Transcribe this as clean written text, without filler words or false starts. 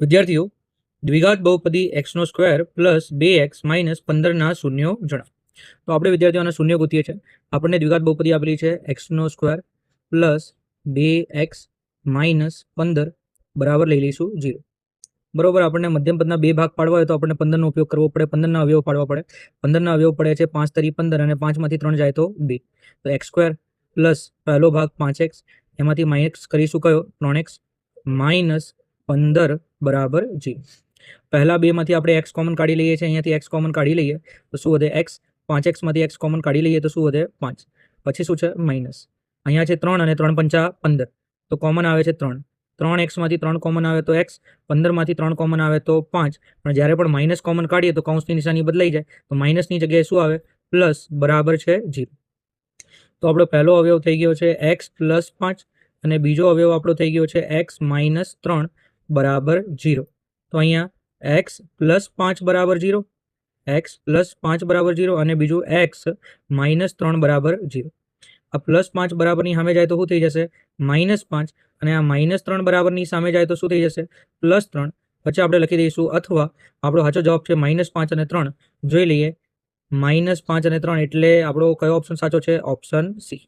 વિદ્યાર્થીઓ, દ્વિઘાત બહુપદી x² plus 2x minus 15 શૂન્યો જણાવો. તો આપણે વિદ્યાર્થીઓના શૂન્ય ગોતીએ છીએ. આપણને દ્વિઘાત બહુપદી આપેલી છે x² પ્લસ 2x માઇનસ 15 બરાબર લઈ લઈશું 0. બરોબર. આપણને મધ્યમ પદના બે ભાગ પાડવા હોય તો આપણને 15નો ઉપયોગ કરવો પડે. 15ના અવયવ પાડવા પડે. 15ના અવયવ પડે છે 5 તરી 15 અને 5 માંથી 3 જાય તો 2. તો x² પ્લસ પહેલો ભાગ 5x એમાંથી માઇનસ કરીશું કયો 3x માઇનસ 15 બરાબર 0. પહેલા બેમાંથી આપણે x કોમન કાઢી લઈએ છીએ. અહીંયાથી x કોમન કાઢી લઈએ તો શું વધે x. 5x માંથી x કોમન કાઢી લઈએ તો શું વધે 5. પછી શું છે માઇનસ. અહીંયા છે 3 અને 3 પંચા 15 તો કોમન આવે છે 3. 3x માંથી 3 કોમન આવે તો x. 15 માંથી 3 કોમન આવે તો 5. પણ જ્યારે પણ માઇનસ કોમન કાઢીએ તો કૌંસની નિશાની બદલાઈ જાય તો માઇનસની જગ્યાએ શું આવે પ્લસ બરાબર છે 0. તો આપણો પહેલો અવયવ થઈ ગયો છે x પ્લસ 5 અને બીજો અવયવ આપણો થઈ ગયો છે x માઇનસ 3 બરાબર 0. તો અહીંયા x પ્લસ 5 બરાબર 0, x પ્લસ 5 બરાબર 0 અને બીજું x માઇનસ 3 બરાબર 0. આ પ્લસ 5 બરાબરની સામે જાય તો શું થઈ જશે માઇનસ 5 અને આ માઇનસ 3 બરાબરની સામે જાય તો શું થઈ જશે પ્લસ 3. પછી આપણે લખી દઈશું અથવા આપણો સાચો જવાબ છે માઇનસ 5 અને 3. જોઈ લઈએ માઇનસ 5 અને 3 એટલે આપણો કયો ઓપ્શન સાચો છે? Option C.